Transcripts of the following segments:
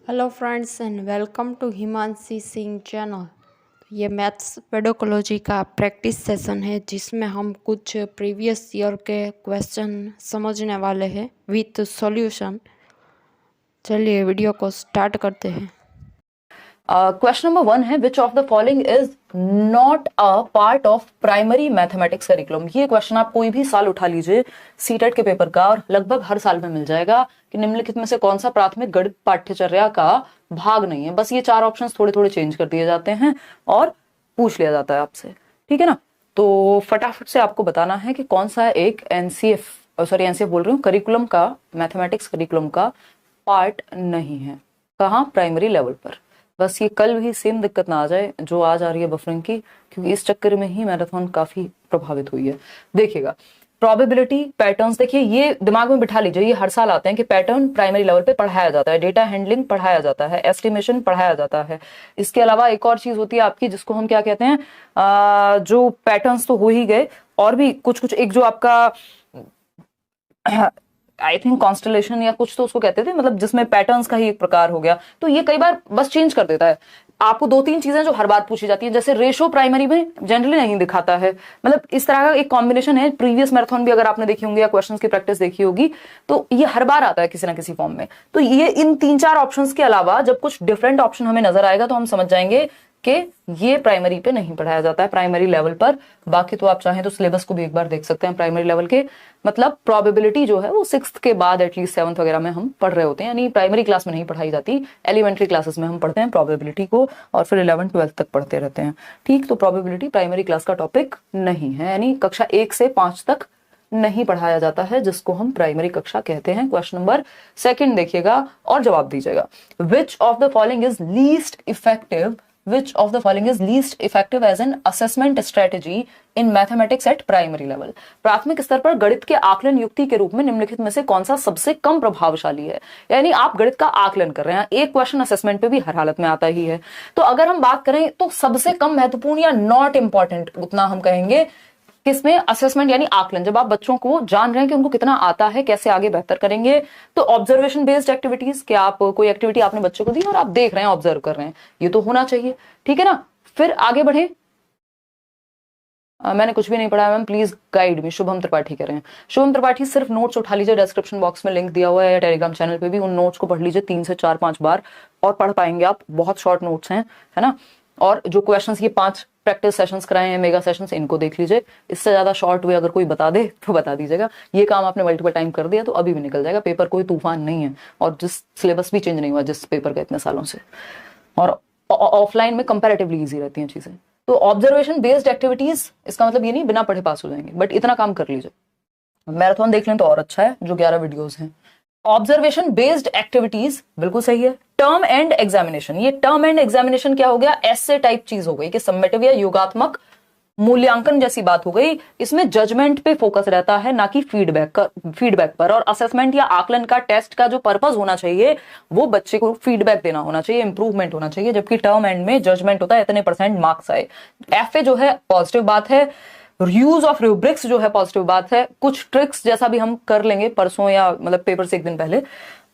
Hello friends and welcome to Himanshi Singh channel. ये maths pedagogy का practice session है जिसमें हम कुछ प्रीवियस ईयर के क्वेश्चन समझने वाले हैं विथ सॉल्यूशन। चलिए वीडियो को स्टार्ट करते हैं। क्वेश्चन नंबर 1 है विच of the following is not a part of primary mathematics curriculum. ये क्वेश्चन आप कोई भी साल उठा लीजिए सीटेट के पेपर का और लगभग हर साल में मिल जाएगा कि निम्नलिखित में से कौन सा प्राथमिक गणित पाठ्यचर्या का भाग नहीं है। बस ये चार ऑप्शंस थोड़े थोड़े चेंज कर दिए जाते हैं और पूछ लिया जाता है आपसे, ठीक है ना। तो फटाफट से आपको बताना है कि कौन सा एक एनसीएफ बोल रही हूँ, करिकुलम का, मैथमेटिक्स करिकुलम का पार्ट नहीं है। कहाँ? प्राइमरी लेवल पर। बस ये कल भी सेम दिक्कत ना आ जाए जो आज आ रही है बफरिंग की, क्योंकि इस चक्कर में ही मैराथन काफी प्रभावित हुई है। देखिएगा प्रोबेबिलिटी पैटर्न्स, देखिए ये दिमाग में बिठा लीजिए, ये हर साल आते हैं कि पैटर्न प्राइमरी लेवल पे पढ़ाया जाता है, डेटा हैंडलिंग पढ़ाया जाता है, एस्टिमेशन पढ़ाया जाता है। इसके अलावा एक और चीज होती है आपकी जिसको हम क्या कहते हैं, जो पैटर्न्स तो हो ही गए, और भी कुछ कुछ एक जो आपका आई थिंक कॉन्स्टलेशन या कुछ तो उसको कहते थे, मतलब जिसमें पैटर्न्स का ही एक प्रकार हो गया। तो ये कई बार बस चेंज कर देता है। आपको दो तीन चीजें जो हर बार पूछी जाती है, जैसे रेशो प्राइमरी में जनरली नहीं दिखाता है, मतलब इस तरह का एक कॉम्बिनेशन है। प्रीवियस मैराथन भी अगर आपने देखी होंगी या क्वेश्चंस की प्रैक्टिस देखी होगी तो ये हर बार आता है किसी ना किसी फॉर्म में। तो ये इन तीन चार ऑप्शंस के अलावा जब कुछ डिफरेंट ऑप्शन हमें नजर आएगा तो हम समझ जाएंगे कि ये प्राइमरी पे नहीं पढ़ाया जाता है, प्राइमरी लेवल पर। बाकी तो आप चाहें तो सिलेबस को भी एक बार देख सकते हैं प्राइमरी लेवल के। मतलब प्रोबेबिलिटी जो है वो 6th के बाद एटलीस्ट 7th वगैरह में हम पढ़ रहे होते हैं, यानी प्राइमरी क्लास में नहीं पढ़ाई जाती, एलिमेंट्री क्लासेस में हम पढ़ते हैं प्रोबेबिलिटी को और फिर 11th 12th तक पढ़ते रहते हैं, ठीक। तो प्रोबेबिलिटी प्राइमरी क्लास का टॉपिक नहीं है, यानी कक्षा 1 से 5 तक नहीं पढ़ाया जाता है, जिसको हम प्राइमरी कक्षा कहते हैं। क्वेश्चन नंबर 2 देखिएगा और जवाब दीजिएगा। विच of the following is least effective Which of the following is least effective as an assessment strategy in mathematics at primary level? प्राथमिक स्तर पर गणित के आकलन युक्ति के रूप में निम्नलिखित में से कौन सा सबसे कम प्रभावशाली है। यानी आप गणित का आकलन कर रहे हैं, एक क्वेश्चन असेसमेंट पे भी हर हालत में आता ही है। तो अगर हम बात करें तो सबसे कम महत्वपूर्ण या नॉट इंपॉर्टेंट, उतना हम कहेंगे किसमें? असेसमेंट यानी आकलन। जब आप बच्चों को जान रहे हैं कि उनको कितना आता है, कैसे आगे बेहतर करेंगे, तो ऑब्जर्वेशन बेस्ड एक्टिविटीज, कि आप कोई एक्टिविटी आपने बच्चों को दी और आप देख रहे हैं, ऑब्जर्व कर रहे हैं, ये तो होना चाहिए, ठीक है ना। फिर आगे बढ़े। मैंने कुछ भी नहीं पढ़ा ma'am, please guide me. Shubham Tripathi कह रहे हैं। शुभम त्रिपाठी सिर्फ नोट्स उठा लीजिए, डिस्क्रिप्शन बॉक्स में लिंक दिया हुआ है, या टेलीग्राम चैनल पे भी उन नोट्स को पढ़ लीजिए 3 से 4-5 बार और पढ़ पाएंगे आप। बहुत शॉर्ट नोट्स हैं, है ना। और जो क्वेश्चंस ये 5 प्रैक्टिस सेशंस कराए हैं, मेगा सेशंस, इनको देख लीजिए। इससे ज्यादा शॉर्ट वे अगर कोई बता दे तो बता दीजिएगा। ये काम आपने मल्टीपल टाइम कर दिया तो अभी भी निकल जाएगा। पेपर कोई तूफान नहीं है और जिस सिलेबस भी चेंज नहीं हुआ जिस पेपर का इतने सालों से, और ऑफलाइन में कंपैरेटिवली इजी रहती हैं चीजें। तो ऑब्जर्वेशन बेस्ड एक्टिविटीज, इसका मतलब ये नहीं बिना पढ़े पास हो जाएंगे, बट इतना काम कर लीजिए। मैराथन देख लें तो और अच्छा है, जो 11 वीडियोस हैं। ऑब्जर्वेशन बेस्ड एक्टिविटीज बिल्कुल सही है। टर्म एंड एग्जामिनेशन, ये टर्म एंड एग्जामिनेशन क्या हो गया? ऐसे टाइप चीज हो गई कि सम्मेटिव या योगात्मक मूल्यांकन जैसी बात हो गई। इसमें जजमेंट पे फोकस रहता है, ना कि फीडबैक पर। और असेसमेंट या आकलन का, टेस्ट का जो पर्पस होना चाहिए वो बच्चे को फीडबैक देना होना चाहिए, इंप्रूवमेंट होना चाहिए, जबकि टर्म एंड में जजमेंट होता है इतने % मार्क्स आए। एफए जो है पॉजिटिव बात है, यूज ऑफ रूब्रिक्स जो है पॉजिटिव बात है, कुछ ट्रिक्स जैसा भी हम कर लेंगे परसों या मतलब पेपर से एक दिन पहले।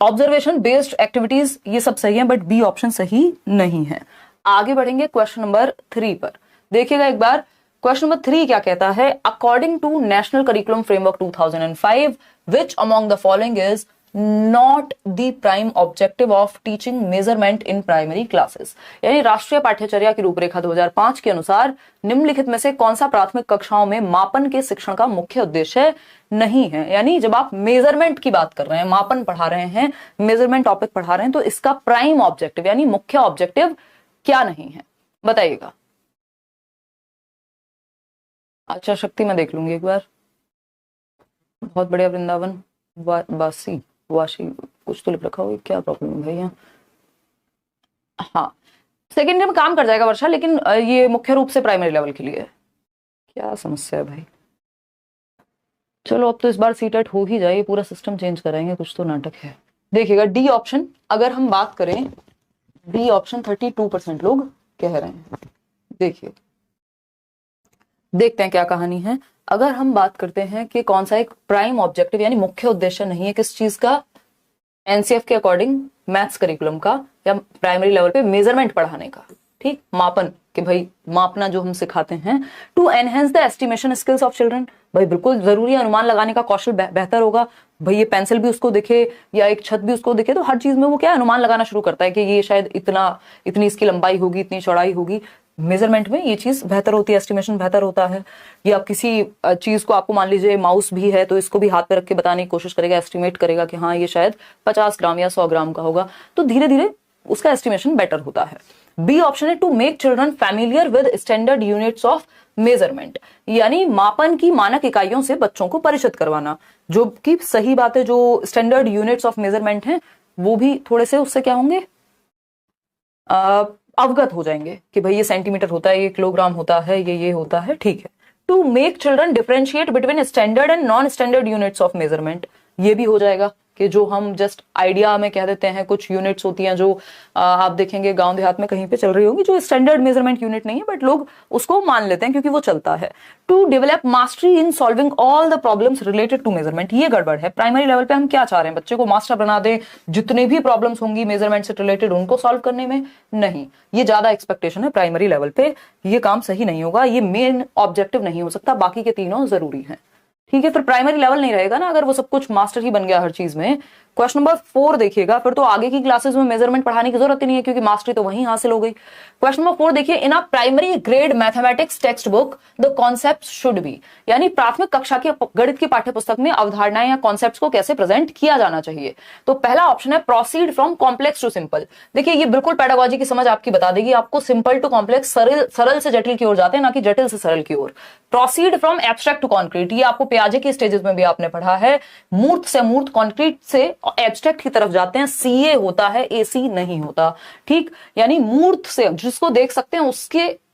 ऑब्जर्वेशन बेस्ड एक्टिविटीज ये सब सही है, बट बी ऑप्शन सही नहीं है। आगे बढ़ेंगे क्वेश्चन नंबर 3 पर। देखिएगा एक बार क्वेश्चन नंबर 3 क्या कहता है। According to national curriculum framework 2005 which among the following is not the prime objective of teaching measurement in primary classes. यानी राष्ट्रीय पाठ्यचर्या की रूपरेखा 2005 के अनुसार निम्नलिखित में से कौन सा प्राथमिक कक्षाओं में मापन के शिक्षण का मुख्य उद्देश्य नहीं है। यानी जब आप मेजरमेंट की बात कर रहे हैं, मापन पढ़ा रहे हैं, मेजरमेंट टॉपिक पढ़ा रहे हैं, तो इसका प्राइम ऑब्जेक्टिव यानी मुख्य ऑब्जेक्टिव क्या नहीं है, बताइएगा। अच्छा शक्ति मैं देख लूंगी एक बार। बहुत बढ़िया। वृंदावन वासी वाशी कुछ तो लिख रखा हो, क्या प्रॉब्लम है भैया? हाँ, सेकेंडरी में काम कर जाएगा वर्षा, लेकिन ये मुख्य रूप से प्राइमरी लेवल के लिए है। क्या समस्या है भाई? चलो अब तो इस बार सीटेट हो ही जाए, पूरा सिस्टम चेंज कराएंगे, कुछ तो नाटक है। देखिएगा डी ऑप्शन, अगर हम बात करें डी ऑप्शन 32% लोग कह रहे हैं। देखिए देखते हैं क्या कहानी है। अगर हम बात करते हैं कि कौन सा एक प्राइम ऑब्जेक्टिव यानी मुख्य उद्देश्य नहीं है किस चीज का, एनसीएफ के अकॉर्डिंग मैथ्स करिकुलम का या प्राइमरी लेवल पे मेजरमेंट पढ़ाने का, ठीक, मापन, कि भाई मापना जो हम सिखाते हैं, to enhance the estimation skills of children, भाई बिल्कुल जरूरी है, अनुमान लगाने का कौशल बेहतर होगा। भाई ये पेंसिल भी उसको दिखे या एक छत भी उसको दिखे तो हर चीज में वो क्या है, अनुमान लगाना शुरू करता है कि ये शायद इतनी इसकी लंबाई होगी, इतनी चौड़ाई होगी। मेजरमेंट में ये चीज बेहतर होती है, एस्टिमेशन बेहतर होता है। या किसी चीज को आपको मान लीजिए माउस भी है तो इसको भी हाथ पे रख के बताने की कोशिश करेगा, एस्टिमेट करेगा कि हाँ ये शायद 50 ग्राम या 100 ग्राम का होगा, तो धीरे धीरे उसका एस्टिमेशन बेटर होता है। बी ऑप्शन है to make children familiar with standard units of measurement, यानी मापन की मानक इकाइयों से बच्चों को परिचित करवाना, जो कि सही बात है। जो स्टैंडर्ड यूनिट्स ऑफ मेजरमेंट हैं वो भी थोड़े से उससे क्या होंगे, अवगत हो जाएंगे कि भाई ये सेंटीमीटर होता है, ये किलोग्राम होता है, ये होता है, ठीक है। To make children differentiate between standard and non standard units of measurement, ये भी हो जाएगा कि जो हम जस्ट आइडिया में कह देते हैं, कुछ यूनिट्स होती हैं जो आप देखेंगे गांव देहात में कहीं पे चल रही होगी, जो स्टैंडर्ड मेजरमेंट यूनिट नहीं है बट लोग उसको मान लेते हैं क्योंकि वो चलता है। To develop mastery in solving all the problems related to measurement, ये गड़बड़ है। प्राइमरी लेवल पे हम क्या चाह रहे हैं, बच्चे को मास्टर बना दें, जितने भी प्रॉब्लम्स होंगी मेजरमेंट से रिलेटेड उनको सॉल्व करने में, नहीं, ये ज्यादा एक्सपेक्टेशन है प्राइमरी लेवल पे, ये काम सही नहीं होगा, ये मेन ऑब्जेक्टिव नहीं हो सकता, बाकी के तीनों जरूरी है, ठीक है। फिर प्राइमरी लेवल नहीं रहेगा ना अगर वो सब कुछ मास्टर ही बन गया हर चीज में। क्वेश्चन नंबर 4 देखिएगा, फिर तो आगे की क्लासेस में मेजरमेंट पढ़ाने की जरूरत ही नहीं है क्योंकि मास्टरी तो वहीं हासिल हो गई। क्वेश्चन नंबर 4 देखिए, in a primary grade mathematics textbook the concept should be, यानी प्राथमिक कक्षा की गणित की पाठ्य पुस्तक में अवधारणाएं या कॉन्सेप्ट्स को कैसे प्रेजेंट किया जाना चाहिए। तो पहला ऑप्शन है proceed from complex to simple. देखिए ये बिल्कुल पेडागोजी की समझ आपकी बता देगी, आपको सिंपल टू कॉम्प्लेक्स, सरल से जटिल की ओर जाते हैं, ना कि जटिल से सरल की ओर। Proceed from abstract to concrete, ये आपको पियाजे की स्टेजेस में भी आपने पढ़ा है, मूर्त से मूर्त, कॉन्क्रीट से एब्स्ट्रैक्ट की तरफ जाते हैं, सीए होता है, एसी नहीं होता, ठीक। यानी मूर्त से जिसको देख सकते हैं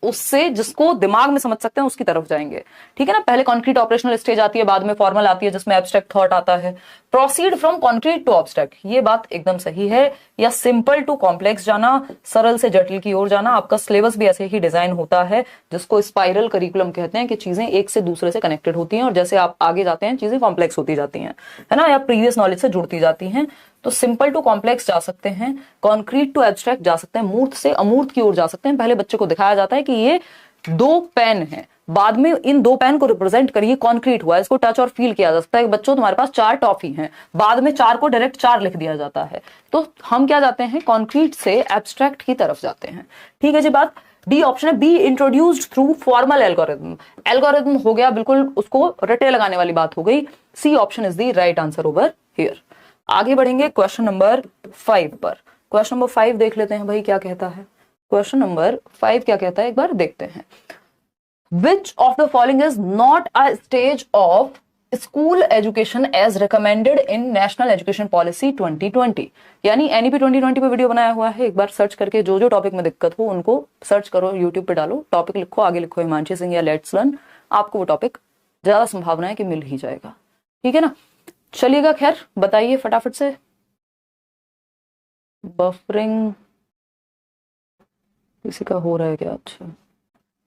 उससे जिसको दिमाग में समझ सकते हैं उसकी तरफ जाएंगे, ठीक है ना। पहले कॉन्क्रीट ऑपरेशनल स्टेज आती है, बाद में फॉर्मल आती है जिसमें एब्स्ट्रैक्ट थॉट आता है। Proceed from concrete to abstract, ये बात एकदम सही है, या सिंपल टू कॉम्प्लेक्स जाना, सरल से जटिल की ओर जाना। आपका सिलेबस भी ऐसे ही डिजाइन होता है जिसको स्पाइरल करिकुलम कहते हैं, कि चीजें एक से दूसरे से कनेक्टेड होती हैं और जैसे आप आगे जाते हैं चीजें कॉम्प्लेक्स होती जाती हैं, है ना, या प्रीवियस नॉलेज से जुड़ती जाती हैं। तो सिंपल टू कॉम्प्लेक्स जा सकते हैं, कॉन्क्रीट टू एब्स्ट्रैक्ट जा सकते हैं, मूर्त से अमूर्त की ओर जा सकते हैं। पहले बच्चे को दिखाया जाता है कि ये 2 पेन है, बाद में इन 2 पेन को रिप्रेजेंट करिए, कॉन्क्रीट हुआ, इसको टच और फील किया जा सकता है। बच्चों तुम्हारे पास 4 टॉफी हैं, बाद में 4 को डायरेक्ट 4 लिख दिया जाता है। तो हम क्या जाते हैं, कॉन्क्रीट से एब्स्ट्रैक्ट की तरफ जाते हैं, ठीक है जी। बात डी ऑप्शन है, be introduced through formal algorithm, algorithm हो गया बिल्कुल, उसको रटे लगाने वाली बात हो गई। C option is the right answer over here. आगे बढ़ेंगे क्वेश्चन नंबर 5 पर। क्वेश्चन नंबर 5 देख लेते हैं भाई क्या कहता है। क्वेश्चन नंबर 5 क्या कहता है एक बार देखते हैं। Which of the following is not a stage of school education as recommended in National Education Policy 2020? यानी NEP 2020 पे वीडियो बनाया हुआ है, एक बार सर्च करके जो जो टॉपिक में दिक्कत हो उनको सर्च करो, यूट्यूब पे डालो, टॉपिक लिखो, आगे लिखो हिमांशी सिंह या लेट्स लर्न, आपको वो टॉपिक ज्यादा संभावना है कि मिल ही जाएगा, ठीक है ना। चलिएगा, खैर बताइए फटाफट से। बफरिंग किसी का हो रहा है क्या? अच्छा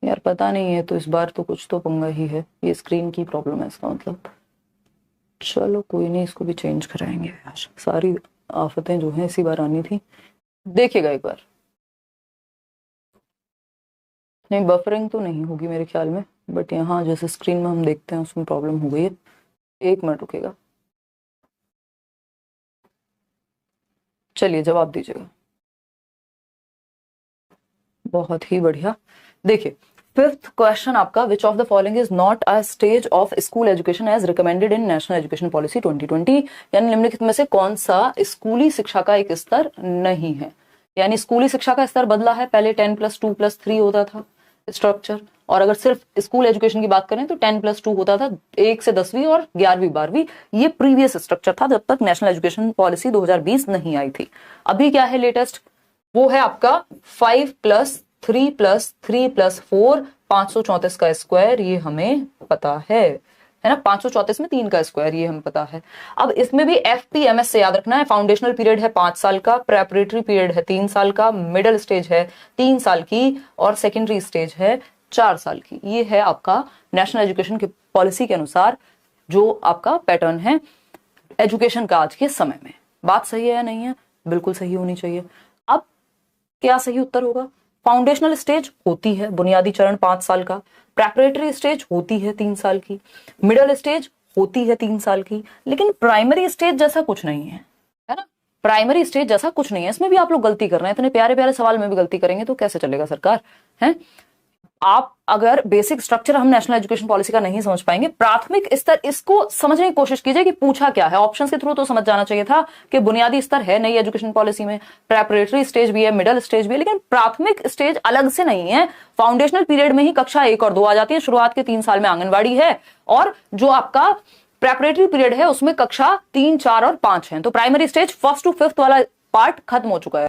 यार पता नहीं है, तो इस बार तो कुछ तो पंगा ही है, ये स्क्रीन की प्रॉब्लम है इसका मतलब। चलो कोई नहीं, इसको भी चेंज कराएंगे यार, सारी आफतें जो हैं इसी बार आनी थी। देखिएगा एक बार, नहीं बफरिंग तो नहीं होगी मेरे ख्याल में, बट यहाँ जैसे स्क्रीन में हम देखते हैं उसमें प्रॉब्लम हो गई है। 1 मिनट रुकेगा, चलिए जवाब दीजिएगा। बहुत ही बढ़िया। देखिए 5th क्वेश्चन आपका, which of the following is not a stage of school education as recommended in national education policy 2020, यानी निम्नलिखित में से कौन सा स्कूली शिक्षा का एक स्तर नहीं है। यानी स्कूली शिक्षा का स्तर बदला है, पहले 10+2+3 होता था स्ट्रक्चर, और अगर सिर्फ स्कूल एजुकेशन की बात करें तो 10+2 होता था, 1 से 10वीं और 11वीं 12वीं, ये प्रीवियस स्ट्रक्चर था जब तक नेशनल एजुकेशन पॉलिसी 2020 नहीं आई थी। अभी क्या है लेटेस्ट, वो है आपका 5+3+3+4, 534 का स्क्वायर, ये हमें पता है ना, 534 में 3 का स्क्वायर, ये हमें पता है। अब इसमें भी FPMS से याद रखना है, फाउंडेशनल पीरियड है 5 साल का, प्रेपरेटरी पीरियड है 3 साल का, मिडिल स्टेज है 3 साल की, और सेकेंडरी स्टेज है 4 साल की। ये है आपका नेशनल एजुकेशन की पॉलिसी के अनुसार जो आपका पैटर्न है एजुकेशन का आज के समय में, बात सही है या नहीं है? बिल्कुल सही होनी चाहिए। अब क्या सही उत्तर होगा? फाउंडेशनल स्टेज होती है बुनियादी चरण 5 साल का, प्रेपरेटरी स्टेज होती है 3 साल की, मिडिल स्टेज होती है 3 साल की, लेकिन प्राइमरी स्टेज जैसा कुछ नहीं है ना? प्राइमरी स्टेज जैसा कुछ नहीं है। इसमें भी आप लोग गलती कर रहे हैं, इतने प्यारे प्यारे सवाल में भी गलती करेंगे तो कैसे चलेगा सरकार है? आप अगर बेसिक स्ट्रक्चर हम नेशनल एजुकेशन पॉलिसी का नहीं समझ पाएंगे, प्राथमिक स्तर इसको समझने की कोशिश कीजिए कि पूछा क्या है। ऑप्शंस के थ्रू तो समझ जाना चाहिए था कि बुनियादी स्तर है नई एजुकेशन पॉलिसी में, प्रेपरेटरी स्टेज भी है, मिडिल स्टेज भी है, लेकिन प्राथमिक स्टेज अलग से नहीं है। फाउंडेशनल पीरियड में ही कक्षा 1 और 2 आ जाती है। शुरुआत के 3 साल में आंगनबाड़ी है, और जो आपका प्रेपरेटरी पीरियड है उसमें कक्षा 3, 4 और 5 है। तो primary stage 1st to 5th वाला पार्ट खत्म हो चुका है।